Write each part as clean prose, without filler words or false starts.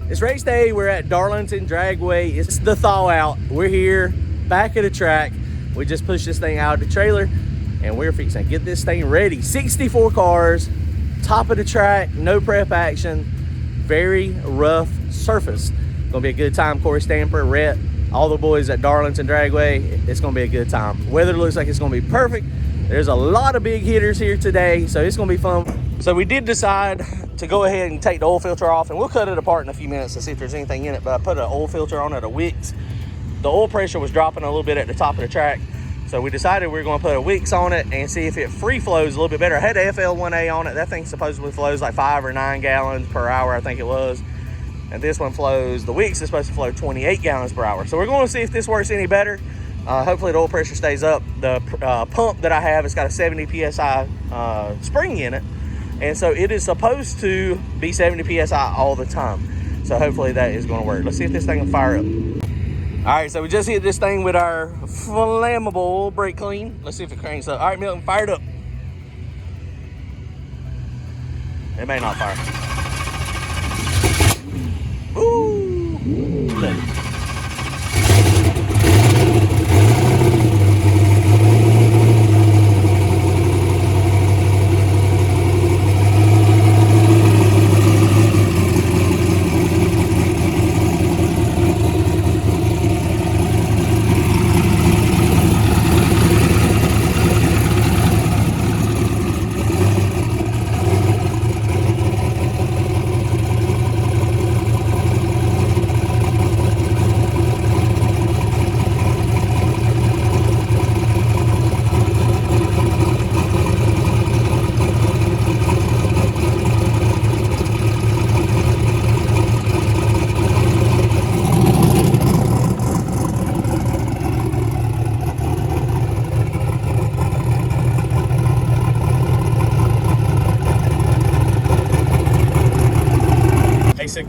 It's race day. We're at Darlington Dragway. It's the thaw out. We're here back at the track. We just pushed this thing out of the trailer and we're fixing to get this thing ready. 64 cars, top of the track, no prep action, very rough surface. Gonna be a good time. Corey Stamper, Rhett, all the boys at Darlington Dragway. It's gonna be a good time. Weather looks like it's gonna be perfect. There's a lot of big hitters here today, so it's gonna be fun. So we did decide to go ahead and take the oil filter off, and we'll cut it apart in a few minutes to see if there's anything in it. But I put an oil filter on at a Wicks. The oil pressure was dropping a little bit at the top of the track, so we decided we were going to put a Wicks on it and see if it free flows a little bit better. I had the FL1A on it. That thing supposedly flows like 5 or 9 gallons per hour, I think it was. And this one flows, the Wicks is supposed to flow 28 gallons per hour. So we're going to see if this works any better. Hopefully the oil pressure stays up. The pump that I have has got a 70 PSI spring in it. And so it is supposed to be 70 PSI all the time. So hopefully that is going to work. Let's see if this thing will fire up. All right, so we just hit this thing with our flammable brake clean. Let's see if it cranks up. All right, Milton, fire it up. It may not fire. Ooh.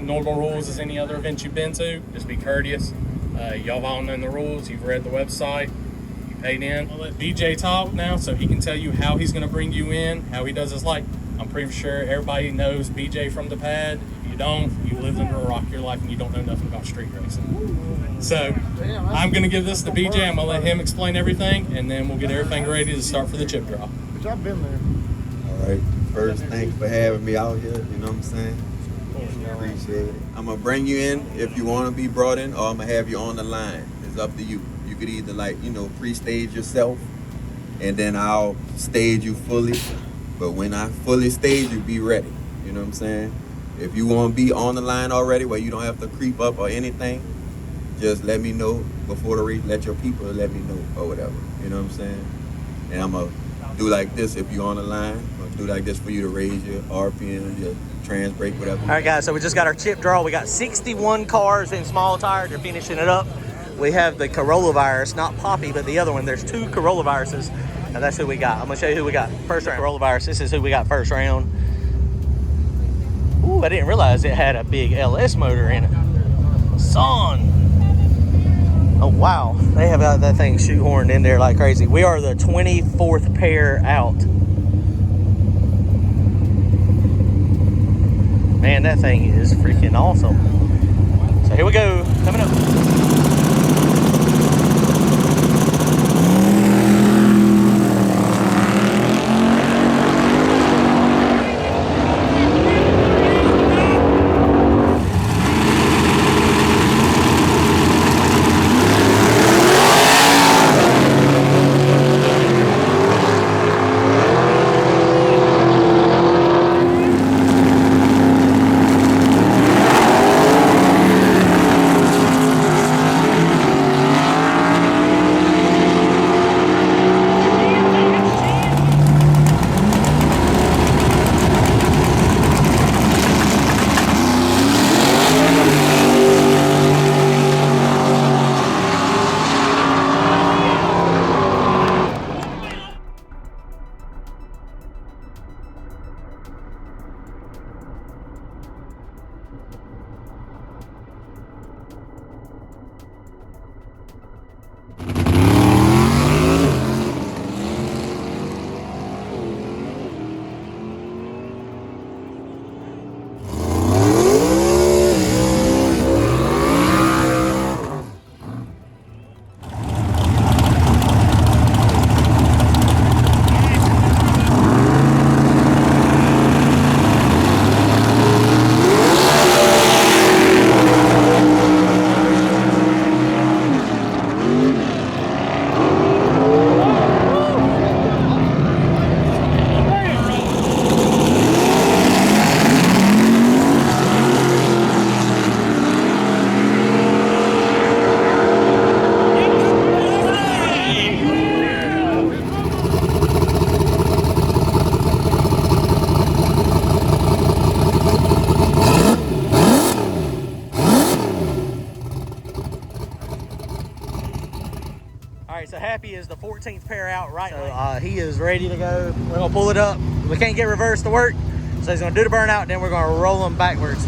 Normal rules as any other event you've been to. Just be courteous. Y'all all know the rules. You've read the website. You paid in. I'll let BJ talk now so he can tell you how he's going to bring you in, how he does his life. I'm pretty sure everybody knows BJ from the pad. If you don't, you lived under a rock your life and you don't know nothing about street racing. So I'm going to give this to BJ. I'm going to let him explain everything, and then we'll get everything ready to start for the chip draw. Which I've been there. All right. First, thanks for having me out here. You know what I'm saying? Appreciate it. I'm gonna bring you in if you want to be brought in, or I'm gonna have you on the line. It's up to you. You could either pre-stage yourself, and then I'll stage you fully. But when I fully stage you, be ready. You know what I'm saying? If you want to be on the line already, where you don't have to creep up or anything, just let me know before the race. Let your people let me know or whatever. You know what I'm saying? And I'm gonna do like this if you're on the line. I'm gonna do like this for you to raise your RPM, your trans brake, whatever. All right, guys, so we just got our chip draw. We got 61 cars in small tire. They're finishing it up. We have the Corolla virus, not Poppy, but the other one. There's 2 Corolla viruses, and that's who we got. I'm gonna show you who we got first round. Corolla virus, this is who we got first round. Ooh, I didn't realize it had a big LS motor in it. Son. Oh, wow. They have got that thing shoehorned in there like crazy. We are the 24th pair out. Man, that thing is freaking awesome. So here we go, coming up. happy is the 14th pair out right now. He is ready to go. We're gonna pull it up. We can't get reverse to work, so he's gonna do the burnout, then we're gonna roll him backwards.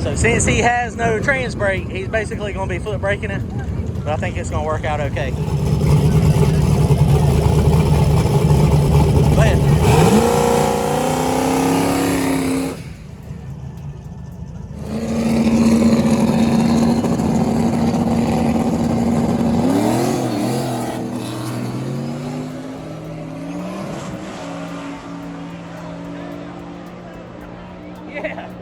So since he has no trans brake, he's basically gonna be foot braking it, but I think it's gonna work out okay. Go ahead. Yeah.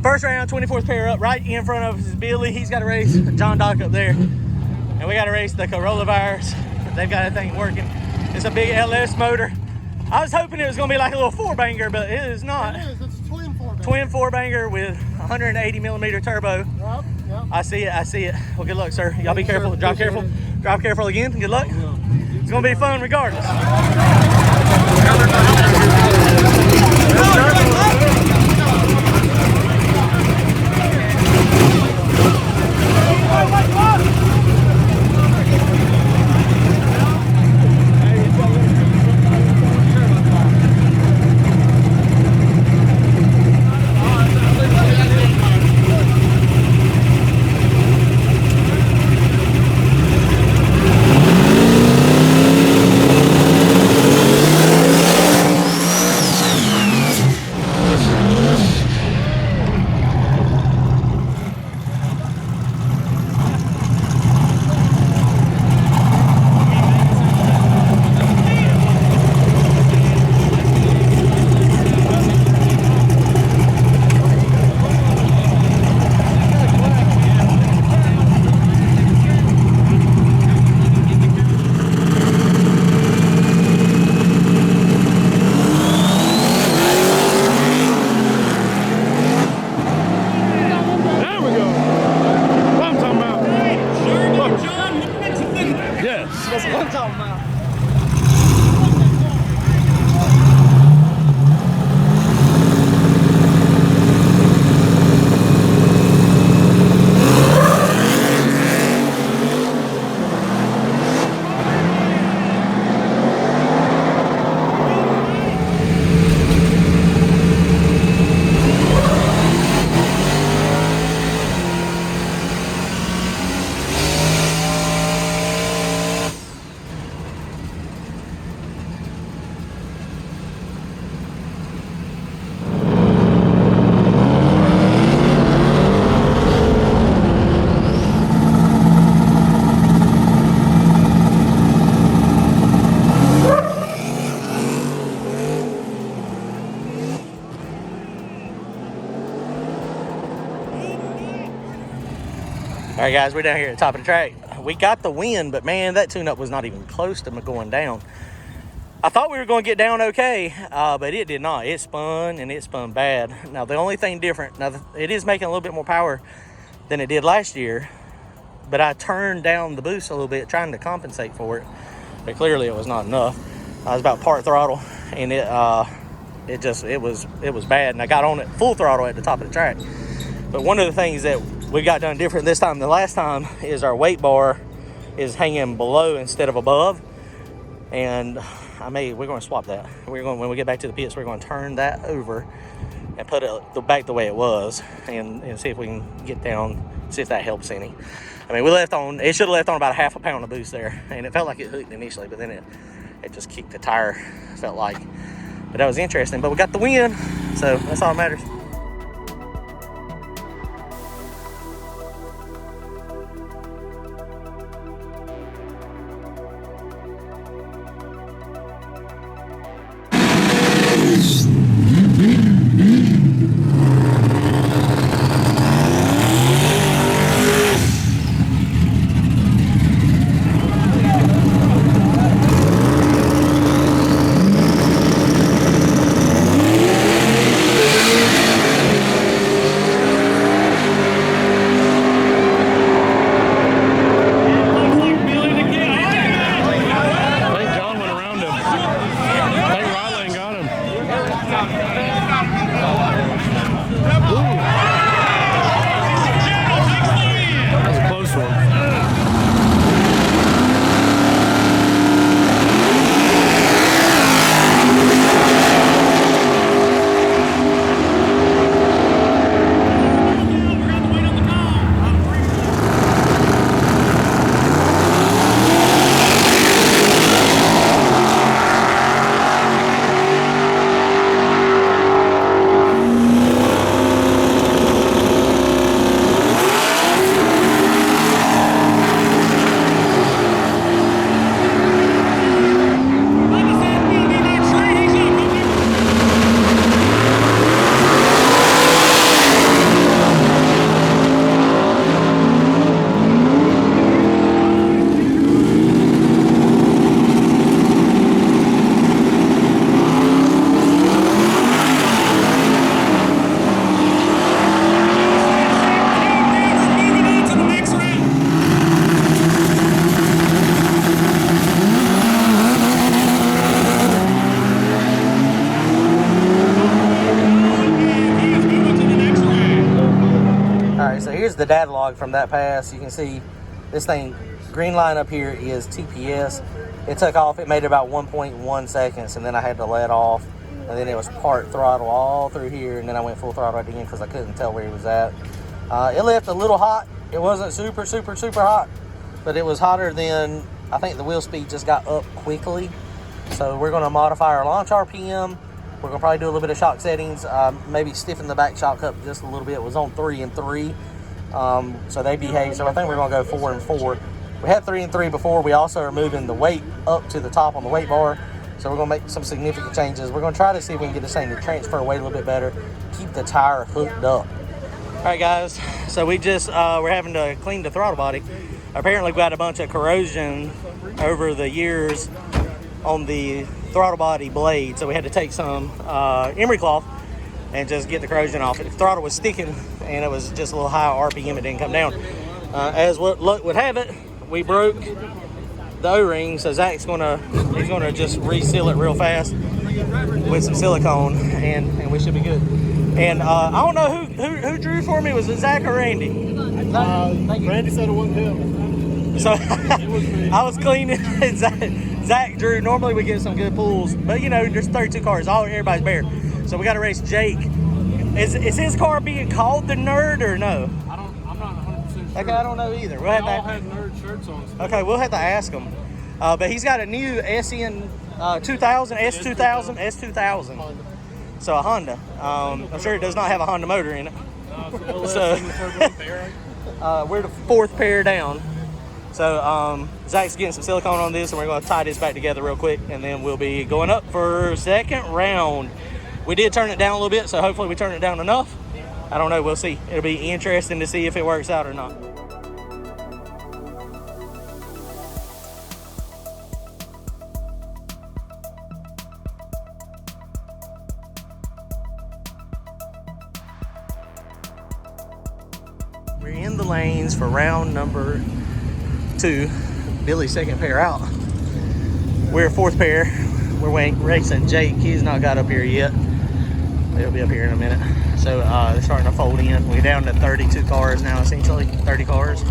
First round, 24th pair up. Right in front of us is Billy. He's got to race John Dock up there. And we got to race the Corolla Virus. They've got that thing working. It's a big LS motor. I was hoping it was going to be like a little four-banger, but it is not. It is. It's a twin four-banger. Twin four-banger with 180 millimeter turbo. Yep. I see it. I see it. Well, good luck, sir. Y'all be careful. Drive careful. Drive careful again. Good luck. It's going to be fun regardless. right, guys, we're down here at the top of the track. We got the win, but man, that tune-up was not even close to going down. I thought we were going to get down okay, but it did not. It spun, and it spun bad. Now, the only thing different, now it is making a little bit more power than it did last year, but I turned down the boost a little bit, trying to compensate for it, but clearly it was not enough. I was about part throttle, and it was bad, and I got on it full throttle at the top of the track. But one of the things that we got done different this time than last time is our weight bar is hanging below instead of above, and we're going to swap that. When we get back to the pits, we're going to turn that over and put it back the way it was, and see if we can get down, see if that helps any. I mean, it should have left on about 1/2 pound of boost there, and it felt like it hooked initially, but then it just kicked the tire, felt like. But that was interesting. But we got the win, so that's all that matters. Here's the data log from that pass. You can see this thing, green line up here is TPS. It took off, it made about 1.1 seconds, and then I had to let off, and then it was part throttle all through here, and then I went full throttle again because I couldn't tell where he was at. It left a little hot. It wasn't super hot, but it was hotter than, I think the wheel speed just got up quickly. So we're going to modify our launch RPM. We're going to probably do a little bit of shock settings, maybe stiffen the back shock up just a little bit. It was on 3 and 3. So they behave. So I think we're going to go 4 and 4. We had 3 and 3 before. We also are moving the weight up to the top on the weight bar. So we're going to make some significant changes. We're going to try to see if we can get this thing to transfer weight a little bit better, keep the tire hooked up. All right, guys. So we just, we're having to clean the throttle body. Apparently we got a bunch of corrosion over the years on the throttle body blade. So we had to take some emery cloth and just get the corrosion off it. If the throttle was sticking and it was just a little high RPM, it didn't come down. As what luck would have it, we broke the O-ring, so Zach's he's gonna just reseal it real fast with some silicone, and we should be good. And I don't know who drew for me. Was it Zach or Randy? Randy said it wasn't him. So I was cleaning. Zach drew. Normally we get some good pulls, but you know, there's 32 cars. Everybody's bare. So we got to race Jake. Is his car being called the Nerd or no? I'm not 100% sure. Okay, I don't know either. They all had nerd shirts on. Okay, we'll have to ask him. But he's got a new SN 2000, S2000. So a Honda. I'm sure it does not have a Honda motor in it. So we're the 4th pair down. So Zach's getting some silicone on this, and we're going to tie this back together real quick, and then we'll be going up for second round. We did turn it down a little bit, so hopefully we turn it down enough. I don't know. We'll see. It'll be interesting to see if it works out or not. We're in the lanes for round number 2. Billy's second pair out. We're fourth pair. We're racing Jake. He's not got up here yet. He'll be up here in a minute. So they're starting to fold in. We're down to 32 cars now, essentially 30 cars.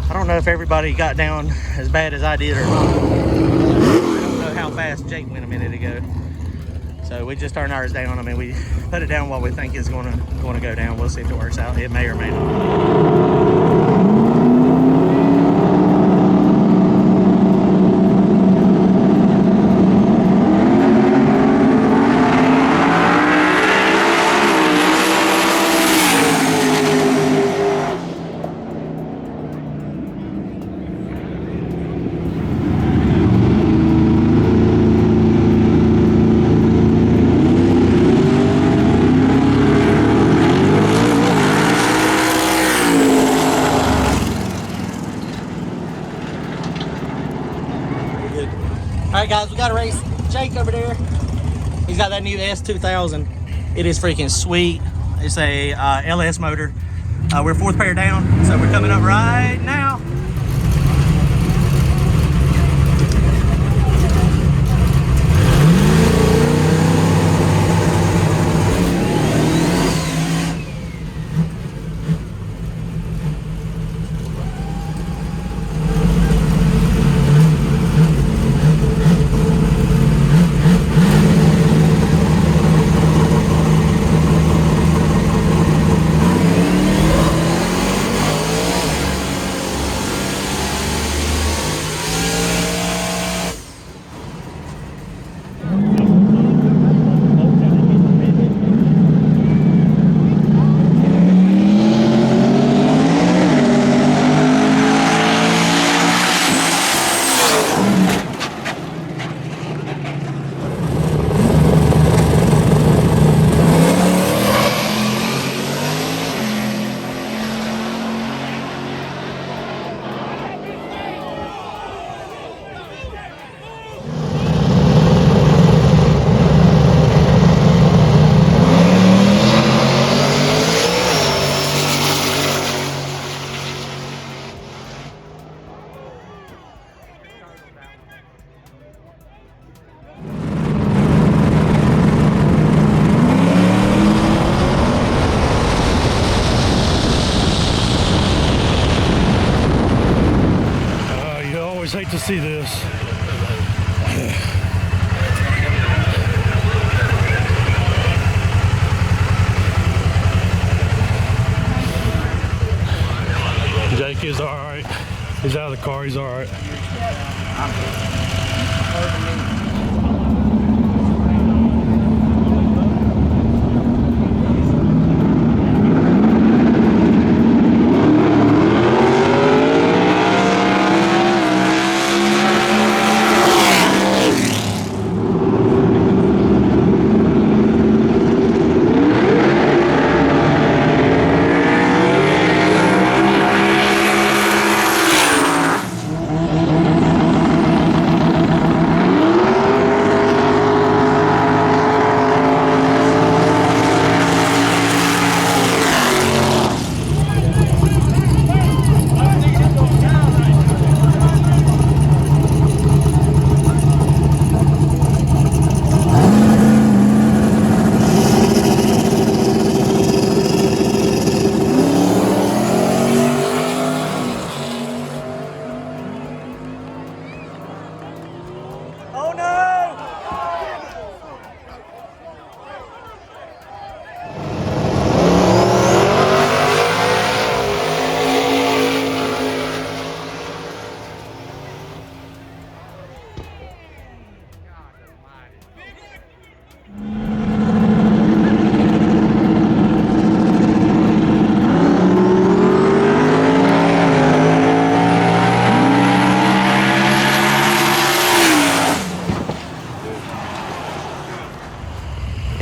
I don't know if everybody got down as bad as I did or not. I don't know how fast Jake went a minute ago. So we just turned ours down. I mean, we put it down what we think is going to go down. We'll see if it works out. It may or may not. Alright guys, we got a race. Jake over there, he's got that new S2000. It is freaking sweet. It's a LS motor. We're fourth pair down, so we're coming up right now. Hate to see this. Jake is all right. He's out of the car. He's all right.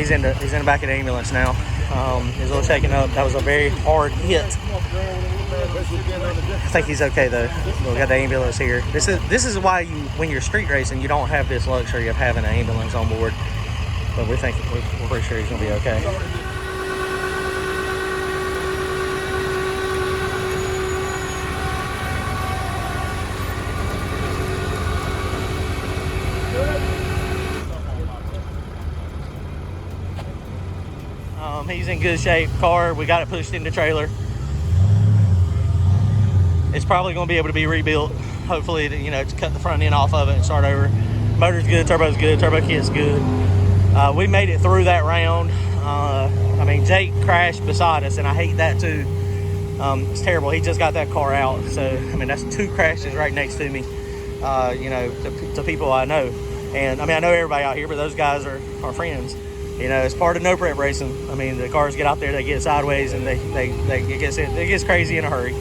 He's in the back of the ambulance now. He's a little shaken up. That was a very hard hit. I think he's okay though. We got the ambulance here. This is why you, when you're street racing, you don't have this luxury of having an ambulance on board. But we're pretty sure he's gonna be okay. He's in good shape. Car, we got it pushed into trailer. It's probably going to be able to be rebuilt. Hopefully, you know, to cut the front end off of it and start over. Motor's good, turbo's good, turbo kit's good. We made it through that round. I mean, Jake crashed beside us, and I hate that too. It's terrible. He just got that car out. So, I mean, that's 2 crashes right next to me, you know, to people I know. And, I mean, I know everybody out here, but those guys are friends. You know, it's part of no prep racing. I mean, the cars get out there, they get sideways, and it gets crazy in a hurry.